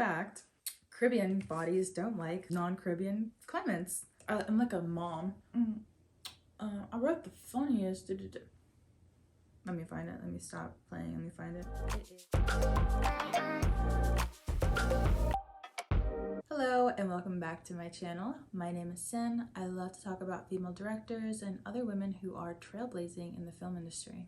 fact, Caribbean bodies don't like non-Caribbean climates. I'm like a mom. I wrote the funniest. Let me find it. Let me stop playing. Let me find it. Hello and welcome back to my channel. My name is Sin. I love to talk about female directors and other women who are trailblazing in the film industry.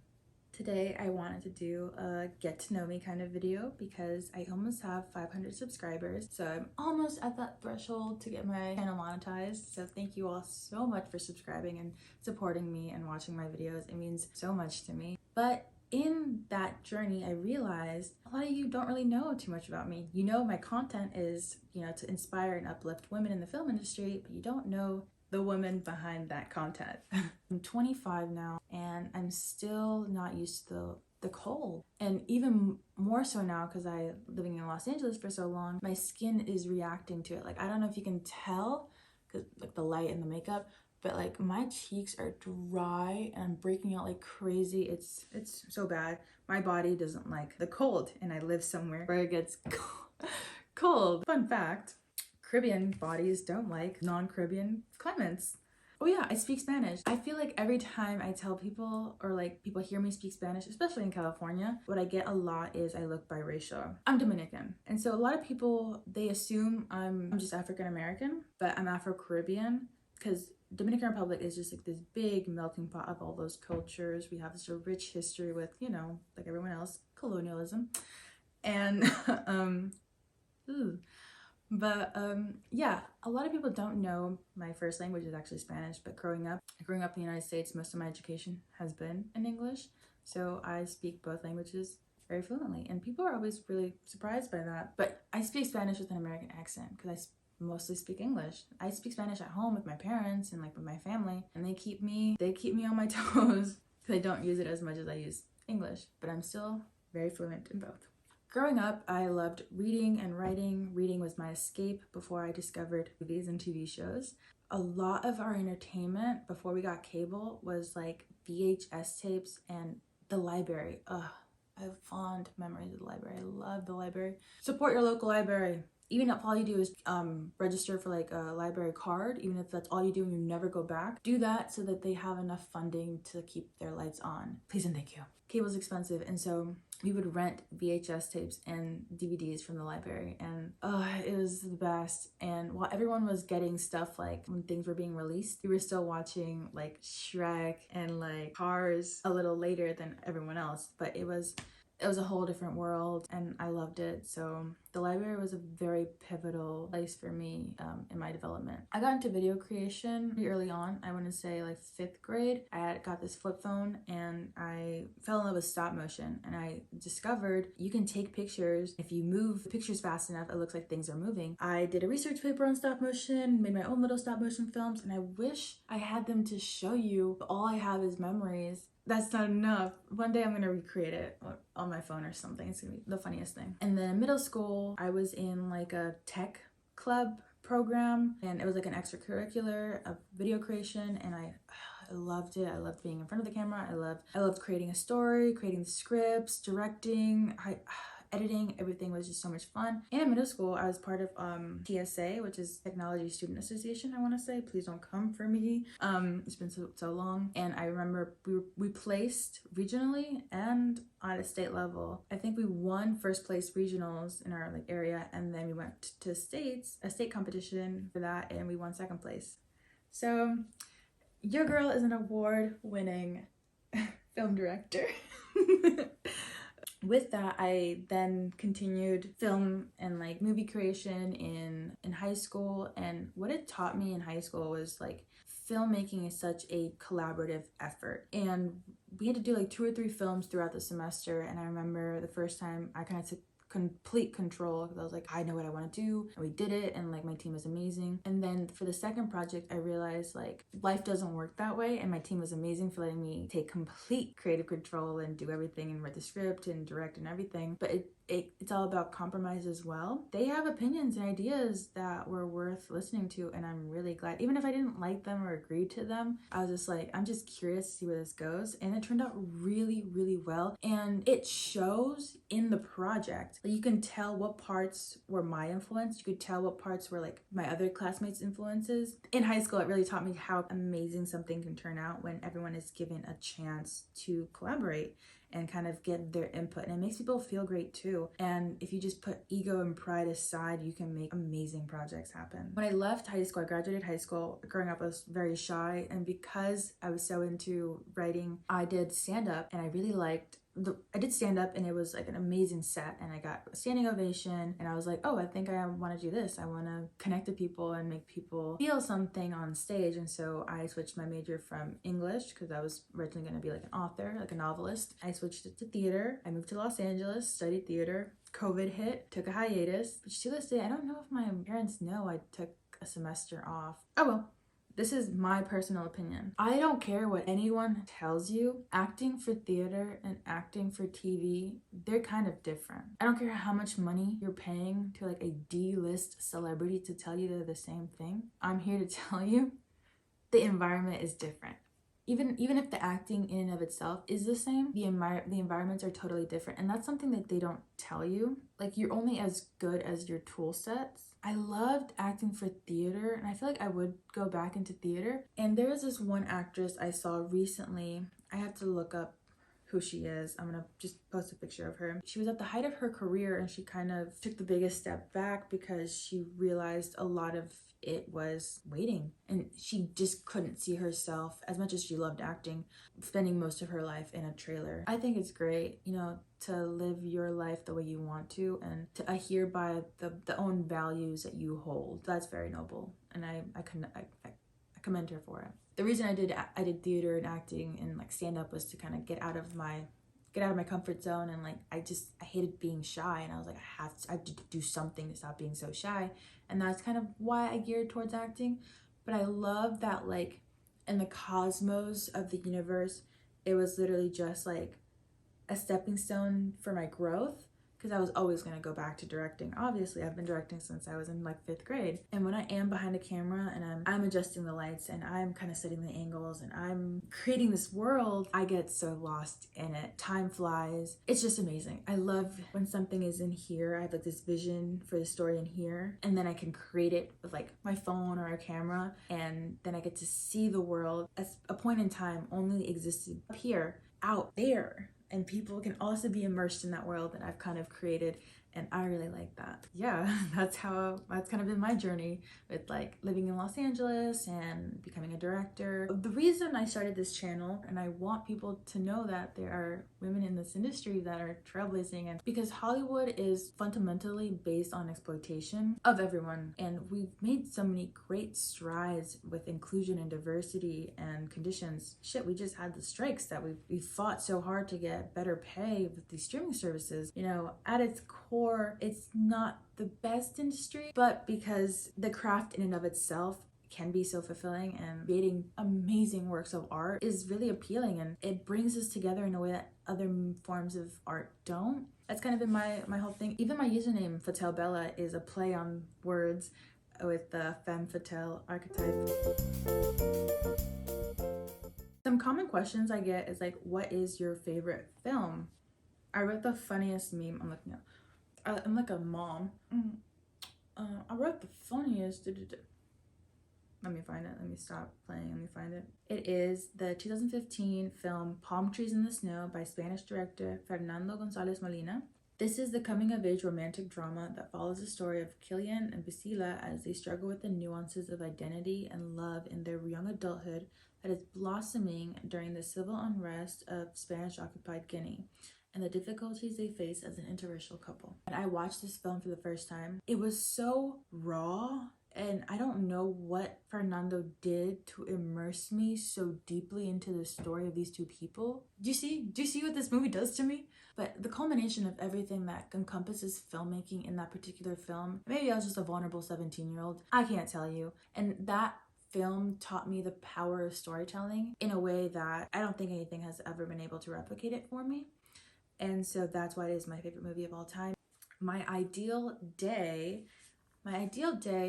Today I wanted to do a get to know me kind of video because I almost have 500 subscribers. So I'm almost at that threshold to get my channel monetized. So thank you all so much for subscribing and supporting me and watching my videos. It means so much to me. But in that journey, I realized a lot of you don't really know too much about me. You know my content is, to inspire and uplift women in the film industry, but you don't know the woman behind that content. I'm 25 now and I'm still not used to the cold, and even more so now because I living in Los Angeles for so long, my skin is reacting to it. Like, I don't know if you can tell because like the light and the makeup, but like my cheeks are dry and I'm breaking out like crazy. It's so bad. My body doesn't like the cold and I live somewhere where it gets cold. Fun fact, Caribbean bodies don't like non-Caribbean climates. Oh yeah, I speak Spanish. I feel like every time I tell people or like people hear me speak Spanish, especially in California, what I get a lot is I look biracial. I'm Dominican. And so a lot of people, they assume I'm just African American, but I'm Afro-Caribbean because Dominican Republic is just like this big melting pot of all those cultures. We have this rich history with, like everyone else, colonialism. And yeah, a lot of people don't know my first language is actually Spanish, but growing up in the United States, most of my education has been in English. So I speak both languages very fluently, and people are always really surprised by that. But I speak Spanish with an American accent because I mostly speak English. I speak Spanish at home with my parents and like with my family, and they keep me on my toes because I don't use it as much as I use English, but I'm still very fluent in both. Growing up, I loved reading and writing. Reading was my escape before I discovered movies and TV shows. A lot of our entertainment before we got cable was like VHS tapes and the library. I have fond memories of the library. I love the library. Support your local library. Even if all you do is register for like a library card, even if that's all you do and you never go back, do that so that they have enough funding to keep their lights on. Please and thank you. Cable's expensive, and so we would rent VHS tapes and DVDs from the library, and it was the best. And while everyone was getting stuff like when things were being released, we were still watching like Shrek and like Cars a little later than everyone else, but it was a whole different world and I loved it. So the library was a very pivotal place for me in my development. I got into video creation pretty early on. I want to say like 5th grade. I got this flip phone and I fell in love with stop motion, and I discovered you can take pictures. If you move the pictures fast enough, it looks like things are moving. I did a research paper on stop motion, made my own little stop motion films, and I wish I had them to show you, but all I have is memories. That's not enough. One day I'm gonna recreate it on my phone or something. It's gonna be the funniest thing. And then in middle school, I was in like a tech club program, and it was like an extracurricular of video creation, and I loved it. I loved being in front of the camera. I loved creating a story, creating the scripts, directing, editing. Everything was just so much fun. And in middle school, I was part of TSA, which is Technology Student Association, I want to say. Please don't come for me. It's been so long. And I remember we placed regionally and on a state level. I think we won first place regionals in our like area, and then we went to a state competition for that, and we won 2nd place. So your girl is an award-winning film director. With that, I then continued film and like movie creation in high school, and what it taught me in high school was like filmmaking is such a collaborative effort, and we had to do like 2 or 3 films throughout the semester. And I remember the first time I kind of took complete control because I was like, I know what I want to do, and we did it, and like my team was amazing. And then for the second project, I realized like life doesn't work that way, and my team was amazing for letting me take complete creative control and do everything and write the script and direct and everything, but it's all about compromise as well. They have opinions and ideas that were worth listening to, and I'm really glad. Even if I didn't like them or agree to them, I was just like, I'm just curious to see where this goes. And it turned out really, really well. And it shows in the project. Like, you can tell what parts were my influence. You could tell what parts were like my other classmates' influences. In high school, it really taught me how amazing something can turn out when everyone is given a chance to collaborate and kind of get their input, and it makes people feel great too. And if you just put ego and pride aside, you can make amazing projects happen. When I left high school, I graduated high school. Growing up, I was very shy, and because I was so into writing, I did stand-up, and I really liked I did stand up, and it was like an amazing set, and I got a standing ovation, and I was like, oh, I think I want to do this. I want to connect to people and make people feel something on stage. And so I switched my major from English, because I was originally going to be like an author, like a novelist. I switched it to theater. I moved to Los Angeles, studied theater. COVID hit, took a hiatus, which to this day, I don't know if my parents know I took a semester off. Oh well. This is my personal opinion. I don't care what anyone tells you. Acting for theater and acting for TV, they're kind of different. I don't care how much money you're paying to like a D-list celebrity to tell you they're the same thing. I'm here to tell you the environment is different. Even if the acting in and of itself is the same, the environments are totally different. And that's something that they don't tell you. Like, you're only as good as your tool sets. I loved acting for theater, and I feel like I would go back into theater. And there was this one actress I saw recently. I had to look up who she is. I'm gonna just post a picture of her. She was at the height of her career, and she kind of took the biggest step back because she realized a lot of it was waiting, and she just couldn't see herself, as much as she loved acting, spending most of her life in a trailer. I think it's great, you know, to live your life the way you want to, and to adhere by the own values that you hold. That's very noble, and I commend her for it. The reason I did theater and acting and like stand up was to kind of get out of my comfort zone. And like, I hated being shy, and I was like, I have to do something to stop being so shy. And that's kind of why I geared towards acting. But I love that, like, in the cosmos of the universe, it was literally just like a stepping stone for my growth, because I was always going to go back to directing. Obviously, I've been directing since I was in like 5th grade. And when I am behind a camera and I'm adjusting the lights and I'm kind of setting the angles and I'm creating this world, I get so lost in it. Time flies. It's just amazing. I love when something is in here. I have like this vision for the story in here, and then I can create it with like my phone or a camera, and then I get to see the world as a point in time only existed up here, out there. And people can also be immersed in that world that I've kind of created, and I really like that. Yeah, that's kind of been my journey with like living in Los Angeles and becoming a director. The reason I started this channel, and I want people to know that there are women in this industry that are trailblazing, and because Hollywood is fundamentally based on exploitation of everyone, and we've made so many great strides with inclusion and diversity and conditions. Shit, we just had the strikes that we fought so hard to get better pay with these streaming services. You know, at its core, it's not the best industry, but because the craft in and of itself can be so fulfilling, and creating amazing works of art is really appealing, and it brings us together in a way that other forms of art don't. That's kind of been my whole thing. Even my username, Fatale Bella, is a play on words with the femme fatale archetype. Some common questions I get is like, what is your favorite film? I wrote the funniest meme. I'm like a mom. I wrote the funniest. Let me find it. Let me stop playing. Let me find it. It is the 2015 film Palm Trees in the Snow by Spanish director Fernando González Molina. This is the coming-of-age romantic drama that follows the story of Killian and Basila as they struggle with the nuances of identity and love in their young adulthood that is blossoming during the civil unrest of Spanish-occupied Guinea, and the difficulties they face as an interracial couple. And I watched this film for the first time. It was so raw, and I don't know what Fernando did to immerse me so deeply into the story of these two people. Do you see what this movie does to me? But the culmination of everything that encompasses filmmaking in that particular film, maybe I was just a vulnerable 17-year-old, I can't tell you. And that film taught me the power of storytelling in a way that I don't think anything has ever been able to replicate it for me. And so that's why it is my favorite movie of all time. My ideal day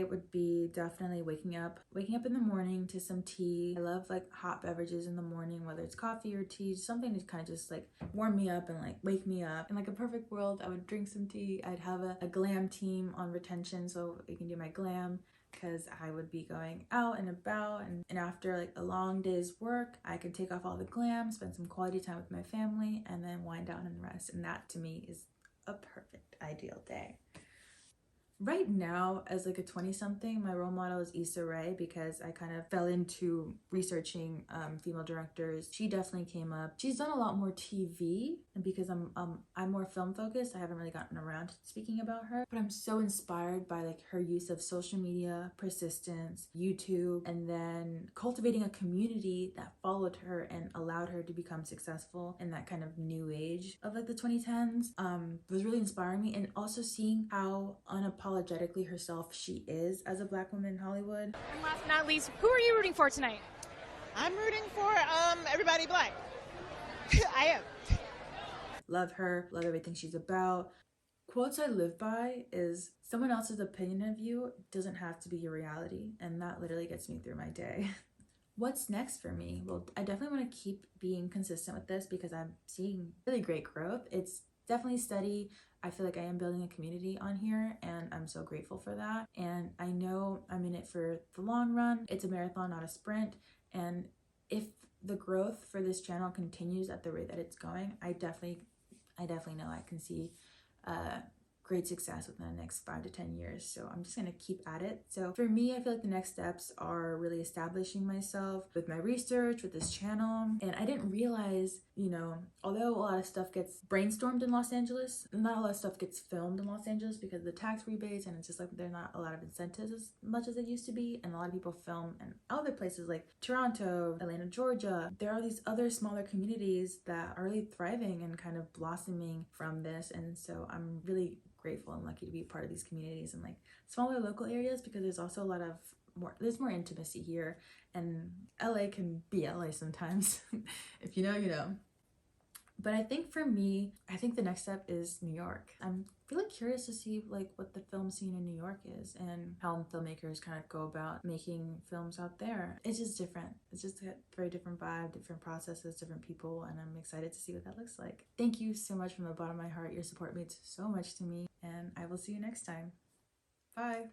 would be definitely waking up in the morning to some tea. I love like hot beverages in the morning, whether it's coffee or tea, something to kind of just like warm me up and like wake me up. In like a perfect world, I would drink some tea. I'd have a glam team on retention so I can do my glam, because I would be going out and about, and after like a long day's work, I could take off all the glam, spend some quality time with my family, and then wind down and rest. And that to me is a perfect ideal day. Right now, as like a 20-something, my role model is Issa Rae, because I kind of fell into researching female directors. She definitely came up. She's done a lot more TV, and because I'm more film focused, I haven't really gotten around to speaking about her. But I'm so inspired by like her use of social media, persistence, YouTube, and then cultivating a community that followed her and allowed her to become successful in that kind of new age of like the 2010s. Was really inspiring me, and also seeing how unapologetically herself she is as a Black woman in Hollywood. And last but not least, who are you rooting for tonight? I'm rooting for everybody Black. I am. Love her, love everything she's about. Quotes I live by is, someone else's opinion of you doesn't have to be your reality, and that literally gets me through my day. What's next for me? Well, I definitely want to keep being consistent with this because I'm seeing really great growth. It's definitely steady. I feel like I am building a community on here, and I'm so grateful for that. And I know I'm in it for the long run. It's a marathon, not a sprint. And if the growth for this channel continues at the rate that it's going, I definitely know I can see great success within the next 5 to 10 years. So I'm just gonna keep at it. So for me, I feel like the next steps are really establishing myself with my research, with this channel. And I didn't realize, you know, although a lot of stuff gets brainstormed in Los Angeles, not a lot of stuff gets filmed in Los Angeles because of the tax rebates, and it's just like there's not a lot of incentives as much as it used to be. And a lot of people film in other places like Toronto, Atlanta, Georgia. There are these other smaller communities that are really thriving and kind of blossoming from this. And so I'm really grateful and lucky to be part of these communities and like smaller local areas, because there's also a lot of there's more intimacy here, and LA can be LA sometimes. If you know, you know. But I think for me, I think the next step is New York. I'm really curious to see like what the film scene in New York is and how filmmakers kind of go about making films out there. It's just different. It's just a very different vibe, different processes, different people, and I'm excited to see what that looks like. Thank you so much from the bottom of my heart. Your support means so much to me, and I will see you next time. Bye.